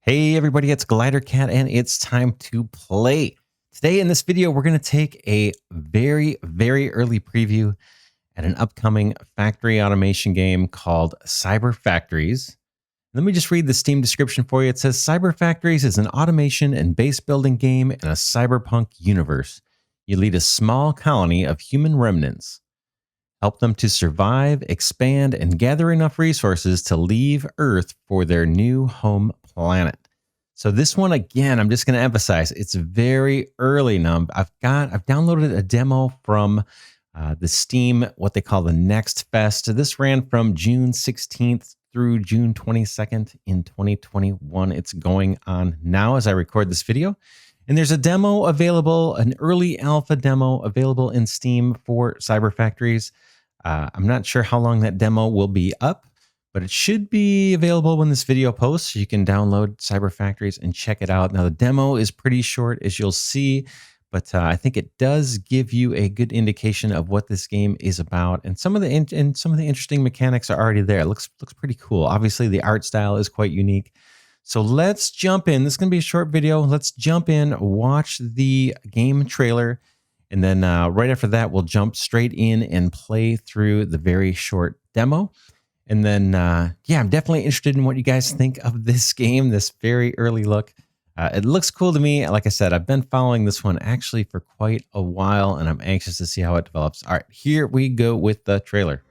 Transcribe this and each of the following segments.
Hey everybody, it's Glidercat and it's time to play. Today in this video, we're going to take a very early preview at an upcoming factory automation game called Cyber Factories. Let me just read the Steam description for you. It says Cyber Factories is an automation and base building game in a cyberpunk universe. You lead a small colony of human remnants. Help them to survive, expand, and gather enough resources to leave Earth for their new home planet. So this one, again, I'm just going to emphasize, it's very early now. I've downloaded a demo from the Steam, what they call the Next Fest. This ran from June 16th through June 22nd in 2021. It's going on now as I record this video. And there's a demo available, an early alpha demo available in Steam for Cyber Factories. I'm not sure how long that demo will be up, but it should be available when this video posts. So you can download Cyber Factories and check it out. Now, the demo is pretty short, as you'll see, but I think it does give you a good indication of what this game is about. And some of the interesting mechanics are already there. It looks pretty cool. Obviously, the art style is quite unique. So let's jump in. This is going to be a short video. Let's jump in, watch the game trailer, and then right after that, we'll jump straight in and play through the very short demo. And then, yeah, I'm definitely interested in what you guys think of this game, this very early look. It looks cool to me. Like I said, I've been following this one actually for quite a while, and I'm anxious to see how it develops. All right, here we go with the trailer.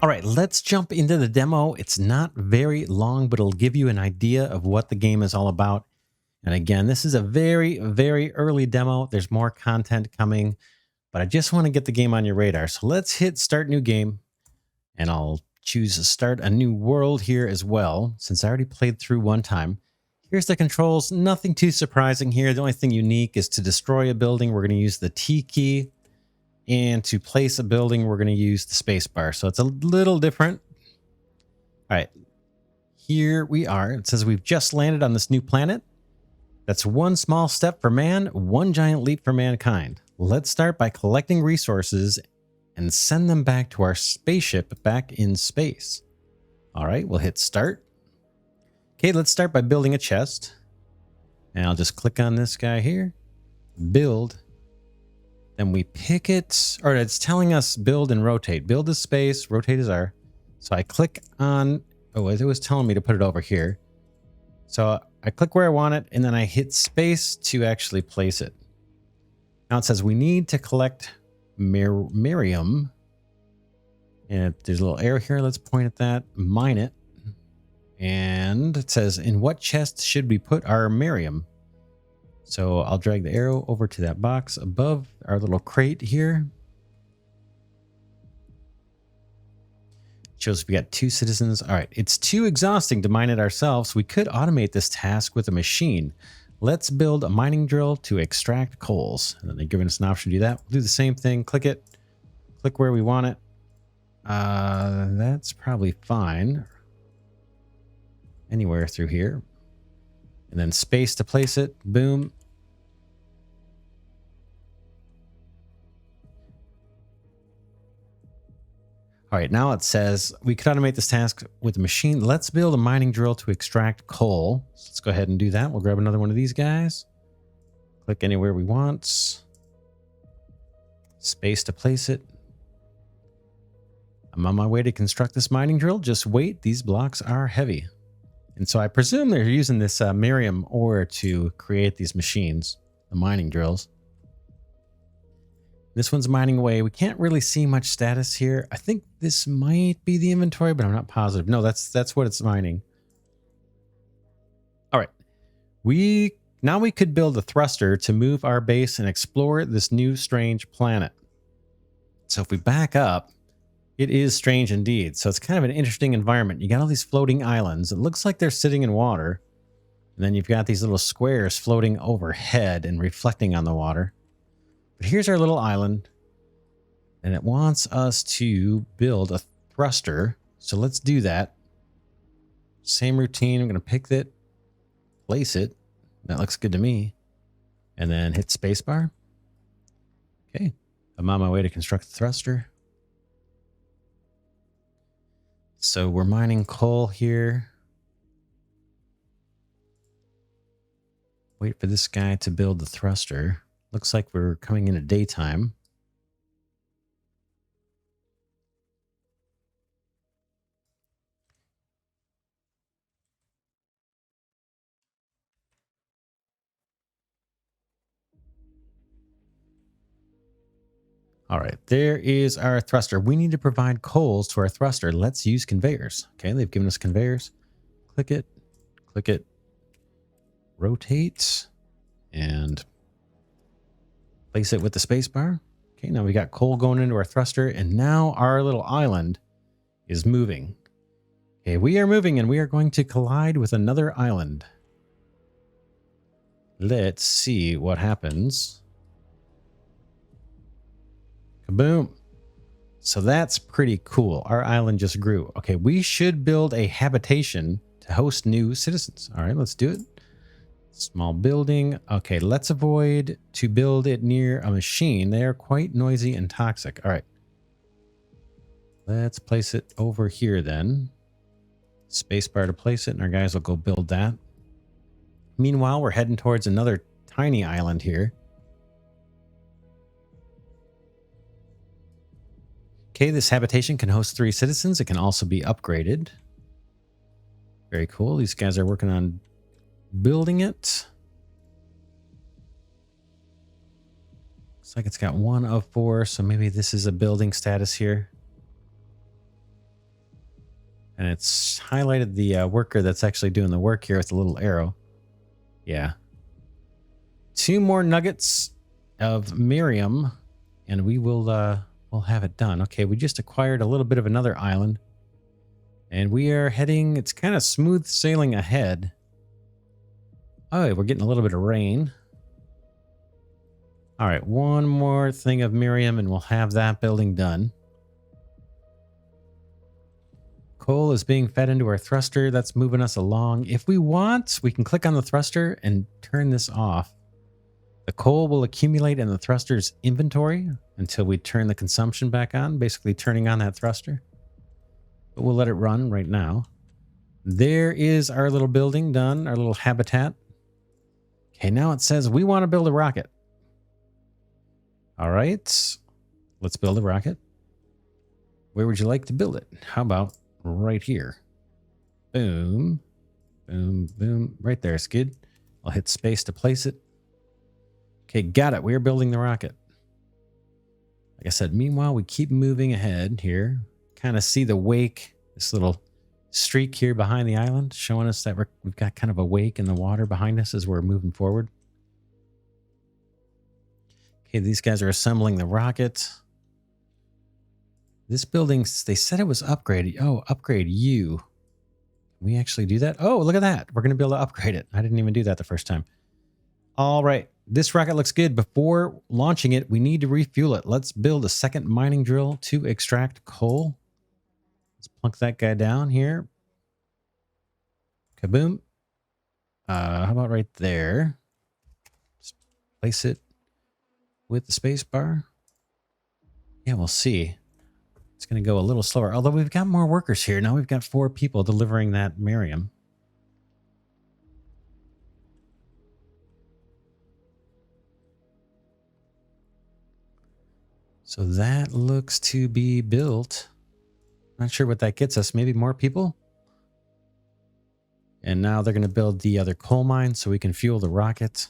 All right, let's jump into the demo. It's not very long, but it'll give you an idea of what the game is all about. And again, this is a very early demo. There's more content coming, but I just want to get the game on your radar. So let's hit start new game, and I'll choose start a new world here as well, since I already played through one time. Here's the controls. Nothing too surprising here. The only thing unique is to destroy a building, we're going to use the T key. And to place a building, we're going to use the space bar. So it's a little different. All right, here we are. It says we've just landed on this new planet. That's one small step for man, one giant leap for mankind. Let's start by collecting resources and send them back to our spaceship back in space. All right, we'll hit start. Okay, let's start by building a chest. And I'll just click on this guy here, build. Then we pick it, or it's telling us build and rotate. Build is space, rotate is R. So I click on, oh, it was telling me to put it over here. So I click where I want it, and then I hit space to actually place it. Now it says we need to collect Miriam. And there's a little arrow here. Let's point at that, mine it. And it says, in what chest should we put our Miriam? So I'll drag the arrow over to that box above our little crate here. Shows we got 2 citizens. All right, it's too exhausting to mine it ourselves. We could automate this task with a machine. Let's build a mining drill to extract coals. And then they're giving us an option to do that. We'll do the same thing. Click it. Click where we want it. That's probably fine. Anywhere through here. And then space to place it. Boom. All right, now it says we could automate this task with a machine. Let's build a mining drill to extract coal. So let's go ahead and do that. We'll grab another one of these guys. Click anywhere we want. Space to place it. I'm on my way to construct this mining drill. Just wait. These blocks are heavy. And so I presume they're using this Miriam ore to create these machines, the mining drills. This one's mining away. We can't really see much status here. I think this might be the inventory, but I'm not positive. No, that's what it's mining. All right. Now we could build a thruster to move our base and explore this new strange planet. So if we back up, it is strange indeed. So it's kind of an interesting environment. You got all these floating islands. It looks like they're sitting in water. And then you've got these little squares floating overhead and reflecting on the water. But here's our little island. And it wants us to build a thruster. So let's do that. Same routine. I'm going to pick it, place it. That looks good to me. And then hit spacebar. Okay. I'm on my way to construct the thruster. So we're mining coal here. Wait for this guy to build the thruster. Looks like we're coming into daytime. All right, there is our thruster. We need to provide coals to our thruster. Let's use conveyors. Okay, they've given us conveyors. Click it, rotate, and place it with the space bar. Okay, now we got coal going into our thruster, and now our little island is moving. Okay, we are moving, and we are going to collide with another island. Let's see what happens. Kaboom. So that's pretty cool. Our island just grew. Okay, we should build a habitation to host new citizens. All right, let's do it. Small building. Okay, let's avoid to build it near a machine. They are quite noisy and toxic. All right. Let's place it over here then. Spacebar to place it, and our guys will go build that. Meanwhile, we're heading towards another tiny island here. Okay, this habitation can host 3 citizens. It can also be upgraded. Very cool. These guys are working on building it. Looks like it's got 1 of 4, so maybe this is a building status here. And it's highlighted the worker that's actually doing the work here with a little arrow. Yeah. 2 more nuggets of Miriam, and we will we'll have it done. Okay, we just acquired a little bit of another island. And we are heading, it's kind of smooth sailing ahead. Oh, we're getting a little bit of rain. All right, 1 more thing of Miriam, and we'll have that building done. Coal is being fed into our thruster. That's moving us along. If we want, we can click on the thruster and turn this off. The coal will accumulate in the thruster's inventory until we turn the consumption back on, basically turning on that thruster. But we'll let it run right now. There is our little building done, our little habitat. Okay, now it says we want to build a rocket. All right, let's build a rocket. Where would you like to build it? How about right here? Boom, boom, boom. Right there, Skid. I'll hit space to place it. Okay, got it. We're building the rocket. Like I said, meanwhile, we keep moving ahead here. Kind of see the wake, this little streak here behind the island, showing us that we've got kind of a wake in the water behind us as we're moving forward. Okay, these guys are assembling the rocket. This building, they said it was upgraded. Oh, upgrade you. Can we actually do that? Oh, look at that. We're going to be able to upgrade it. I didn't even do that the first time. All right. This rocket looks good. Before launching it, we need to refuel it. Let's build a second mining drill to extract coal. Let's plunk that guy down here. Kaboom. How about right there? Just place it with the space bar. Yeah, we'll see. It's going to go a little slower. Although we've got more workers here. Now we've got 4 people delivering that Miriam. So that looks to be built. Not sure what that gets us. Maybe more people. And now they're going to build the other coal mine so we can fuel the rocket.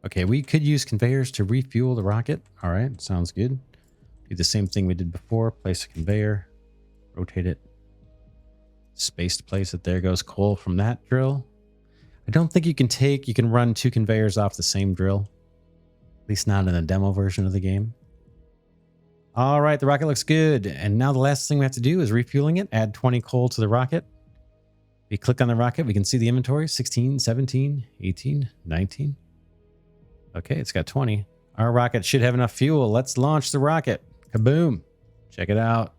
Okay, we could use conveyors to refuel the rocket. All right, sounds good. Do the same thing we did before. Place a conveyor. Rotate it. Space to place it. There goes coal from that drill. I don't think you can run 2 conveyors off the same drill. At least not in a demo version of the game. All right, the rocket looks good. And now the last thing we have to do is refueling it. Add 20 coal to the rocket. We click on the rocket. We can see the inventory. 16, 17, 18, 19. Okay, it's got 20. Our rocket should have enough fuel. Let's launch the rocket. Kaboom. Check it out.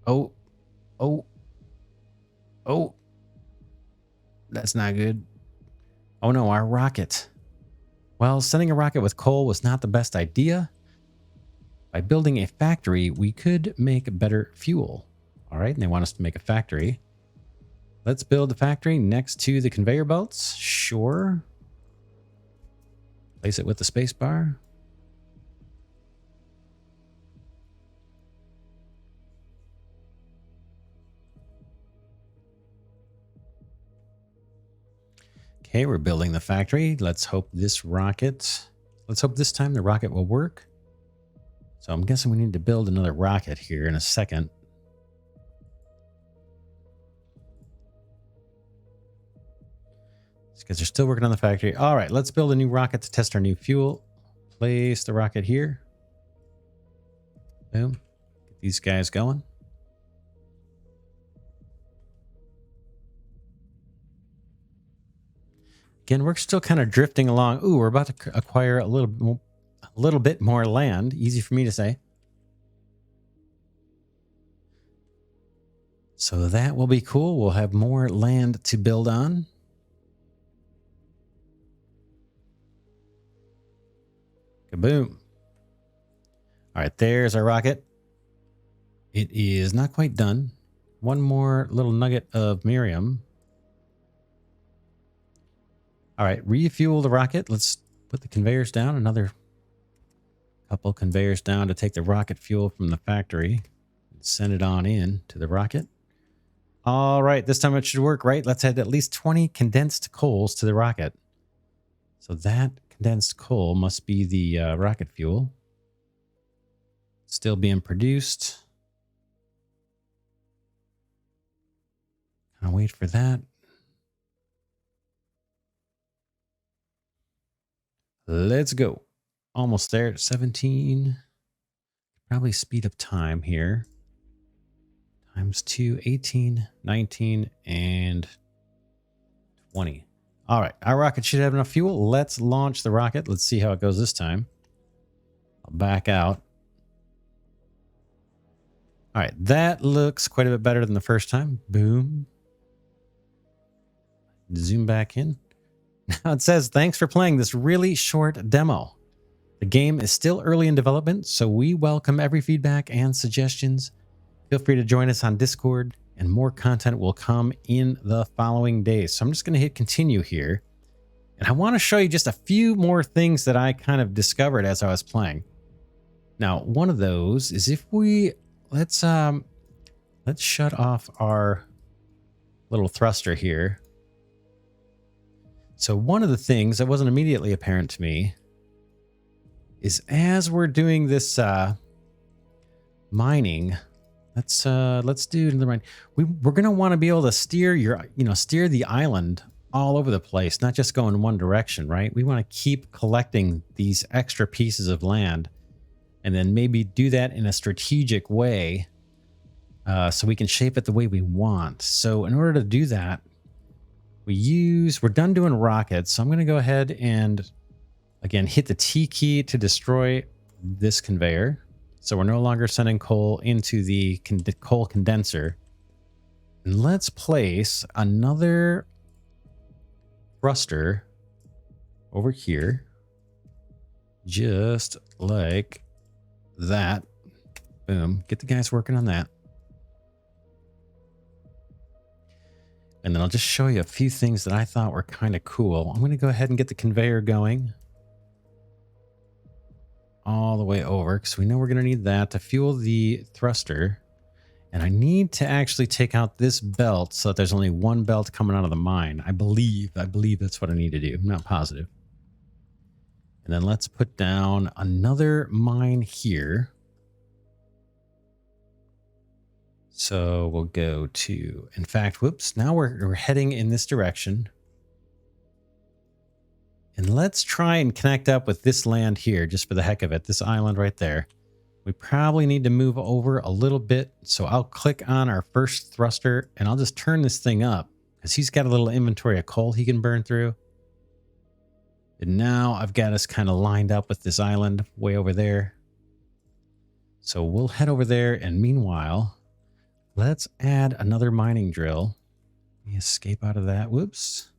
Oh. Oh. Oh. That's not good. Oh no, our rocket. Well, sending a rocket with coal was not the best idea. By building a factory, we could make better fuel. All right, and they want us to make a factory. Let's build a factory next to the conveyor belts. Sure. Place it with the space bar. Okay, we're building the factory. Let's hope this time the rocket will work. So I'm guessing we need to build another rocket here in a second. Because they're still working on the factory. All right, let's build a new rocket to test our new fuel. Place the rocket here. Boom. Get these guys going. Again, we're still kind of drifting along. Ooh, we're about to acquire a little bit more land. Easy for me to say. So that will be cool. We'll have more land to build on. Kaboom. All right, there's our rocket. It is not quite done. One more little nugget of Miriam. All right, refuel the rocket. Let's put the conveyors down. Another couple conveyors down to take the rocket fuel from the factory and send it on in to the rocket. All right, this time it should work, right? Let's add at least 20 condensed coals to the rocket. So that condensed coal must be the rocket fuel. Still being produced. I'll wait for that. Let's go. Almost there. 17. Probably speed up time here. Times 2, 18, 19, and 20. All right. Our rocket should have enough fuel. Let's launch the rocket. Let's see how it goes this time. I'll back out. All right. That looks quite a bit better than the first time. Boom. Zoom back in. Now it says, thanks for playing this really short demo. The game is still early in development, so we welcome every feedback and suggestions. Feel free to join us on Discord, and more content will come in the following days. So I'm just going to hit continue here. And I want to show you just a few more things that I kind of discovered as I was playing. Now, one of those is if we, let's shut off our little thruster here. So one of the things that wasn't immediately apparent to me is as we're doing this mining, let's do another mine. We're gonna want to be able to steer steer the island all over the place, not just go in one direction, right? We want to keep collecting these extra pieces of land, and then maybe do that in a strategic way, so we can shape it the way we want. So in order to do that, we're done doing rockets, so I'm going to go ahead and, again, hit the T key to destroy this conveyor. So we're no longer sending coal into the coal condenser. And let's place another thruster over here, just like that. Boom. Get the guys working on that. And then I'll just show you a few things that I thought were kind of cool. I'm going to go ahead and get the conveyor going. all the way over because we know we're going to need that to fuel the thruster. And I need to actually take out this belt so that there's only one belt coming out of the mine. I believe that's what I need to do. I'm not positive. And then let's put down another mine here. So we'll go to, in fact, whoops, now we're heading in this direction. And let's try and connect up with this land here, just for the heck of it, this island right there. We probably need to move over a little bit. So I'll click on our first thruster and I'll just turn this thing up because he's got a little inventory of coal he can burn through. And now I've got us kind of lined up with this island way over there. So we'll head over there, and meanwhile, let's add another mining drill. Let me escape out of that. Whoops.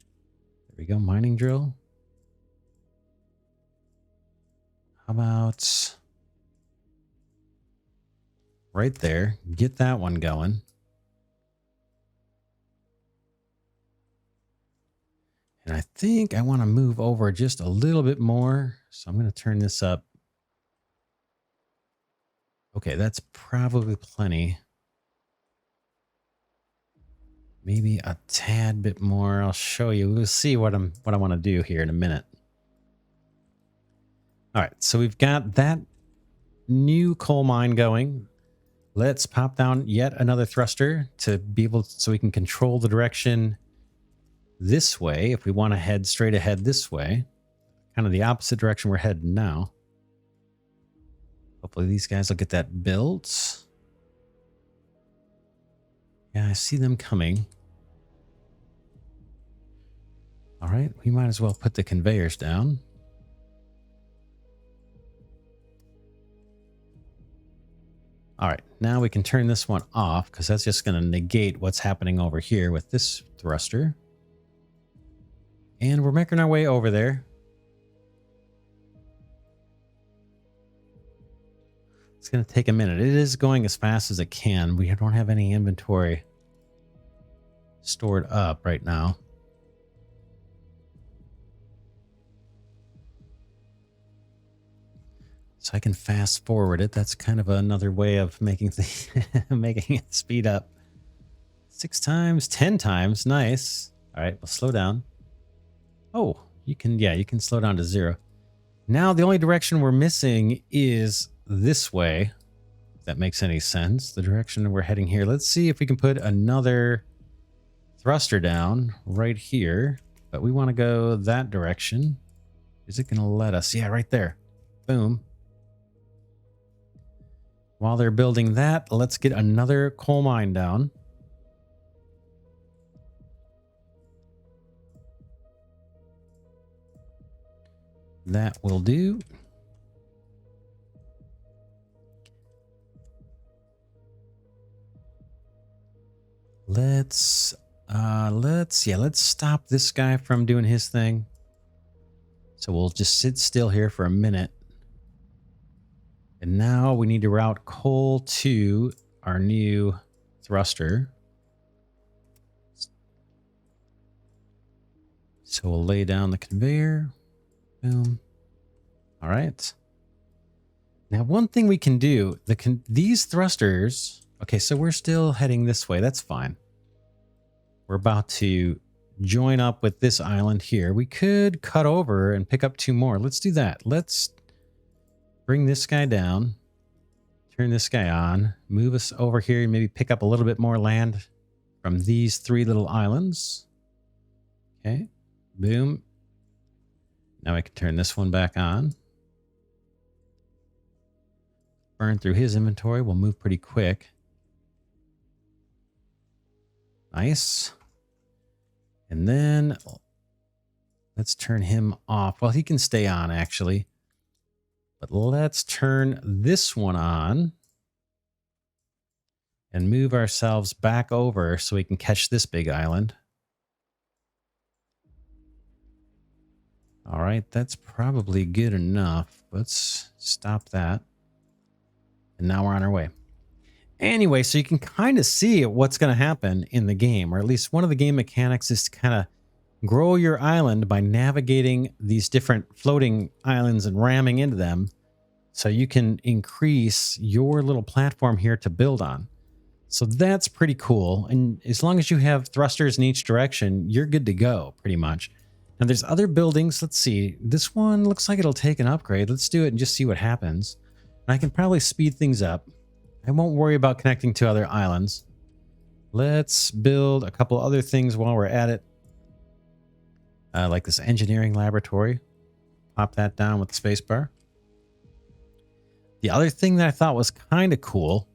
There we go, mining drill. How about right there? Get that one going. And I think I want to move over just a little bit more. So I'm going to turn this up. Okay, that's probably plenty. Maybe a tad bit more. I'll show you. We'll see what I want to do here in a minute. All right, so we've got that new coal mine going. Let's pop down yet another thruster to be able so we can control the direction this way if we want to head straight ahead this way. Kind of the opposite direction we're heading now. Hopefully these guys will get that built. Yeah, I see them coming. All right, we might as well put the conveyors down. All right, now we can turn this one off because that's just going to negate what's happening over here with this thruster. And we're making our way over there. It's going to take a minute. It is going as fast as it can. We don't have any inventory stored up right now. So I can fast forward it. That's kind of another way of making making it speed up. 6 times, 10 times. Nice. All right, we'll slow down. Oh, you can slow down to 0. Now the only direction we're missing is this way. If that makes any sense. The direction we're heading here. Let's see if we can put another thruster down right here. But we want to go that direction. Is it going to let us? Yeah, right there. Boom. While they're building that, let's get another coal mine down. That will do. Let's stop this guy from doing his thing. So we'll just sit still here for a minute. And now we need to route coal to our new thruster. So we'll lay down the conveyor. Boom. All right. Now, one thing we can do, these thrusters, okay, so we're still heading this way. That's fine. We're about to join up with this island here. We could cut over and pick up 2 more. Let's do that. Let's bring this guy down, turn this guy on, move us over here and maybe pick up a little bit more land from these 3 little islands. Okay, boom. Now I can turn this one back on. Burn through his inventory. We'll move pretty quick. Nice. And then let's turn him off. Well, he can stay on actually. But let's turn this one on and move ourselves back over so we can catch this big island. All right, that's probably good enough. Let's stop that. And now we're on our way. Anyway, so you can kind of see what's going to happen in the game, or at least one of the game mechanics is to kind of grow your island by navigating these different floating islands and ramming into them. So you can increase your little platform here to build on. So that's pretty cool. And as long as you have thrusters in each direction, you're good to go pretty much. Now there's other buildings. Let's see. This one looks like it'll take an upgrade. Let's do it and just see what happens. And I can probably speed things up. I won't worry about connecting to other islands. Let's build a couple other things while we're at it. Like this engineering laboratory. Pop that down with the spacebar. The other thing that I thought was kind of cool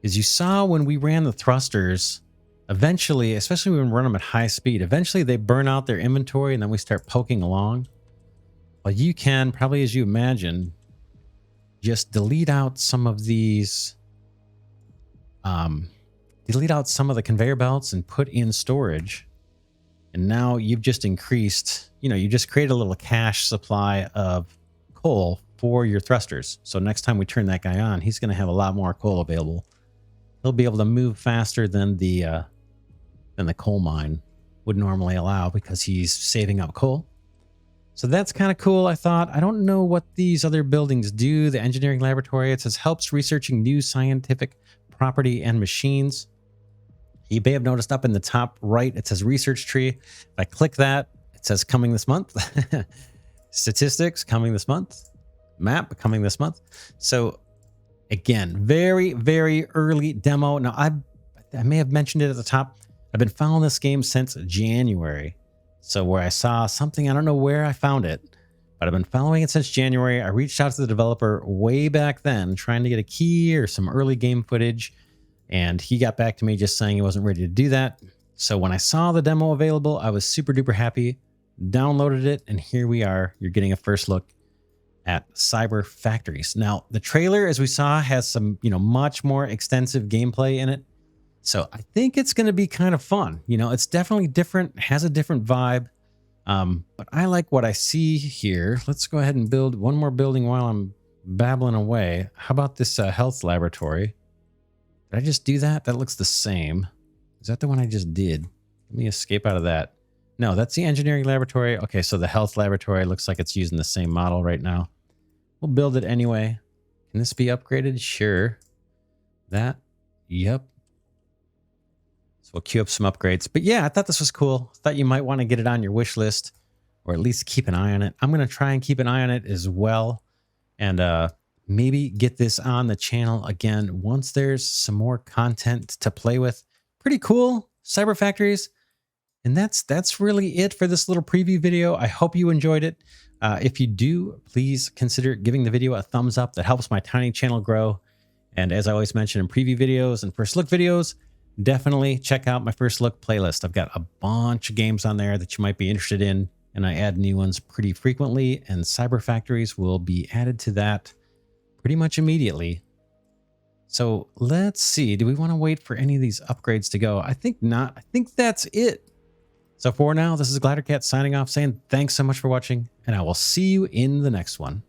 is you saw when we ran the thrusters, eventually, especially when we run them at high speed, eventually they burn out their inventory and then we start poking along. Well, you can, probably as you imagine, just delete out some of these, delete out some of the conveyor belts and put in storage. And now you've just increased, you just create a little cache supply of coal for your thrusters. So next time we turn that guy on, he's going to have a lot more coal available. He'll be able to move faster than the coal mine would normally allow because he's saving up coal. So that's kind of cool, I thought. I don't know what these other buildings do. The engineering laboratory, it says helps researching new scientific property and machines. You may have noticed up in the top right, it says research tree. If I click that, it says coming this month. Statistics coming this month. Map coming this month. So again, very, very early demo. Now, I may have mentioned it at the top. I've been following this game since January. So where I saw something, I don't know where I found it, but I've been following it since January. I reached out to the developer way back then, trying to get a key or some early game footage. And he got back to me just saying he wasn't ready to do that. So when I saw the demo available, I was super duper happy, downloaded it, and here we are. You're getting a first look at Cyber Factories. Now, the trailer, as we saw, has some, much more extensive gameplay in it. So I think it's going to be kind of fun. It's definitely different, has a different vibe. But I like what I see here. Let's go ahead and build one more building while I'm babbling away. How about this health laboratory? Did I just do that? That looks the same. Is that the one I just did? Let me escape out of that. No, that's the engineering laboratory. Okay, so the health laboratory looks like it's using the same model right now. We'll build it anyway. Can this be upgraded? Sure. That? Yep. So we'll queue up some upgrades. But yeah, I thought this was cool. I thought you might want to get it on your wish list or at least keep an eye on it. I'm going to try and keep an eye on it as well. And maybe get this on the channel again once there's some more content to play with. Pretty cool. Cyber Factories. And that's really it for this little preview video. I hope you enjoyed it. If you do, please consider giving the video a thumbs up. That helps my tiny channel grow. And as I always mention in preview videos and first look videos, definitely check out my first look playlist. I've got a bunch of games on there that you might be interested in, and I add new ones pretty frequently, and Cyber Factories will be added to that pretty much immediately. So let's see. Do we want to wait for any of these upgrades to go? I think not. I think that's it. So for now, this is Glidercat signing off saying thanks so much for watching, and I will see you in the next one.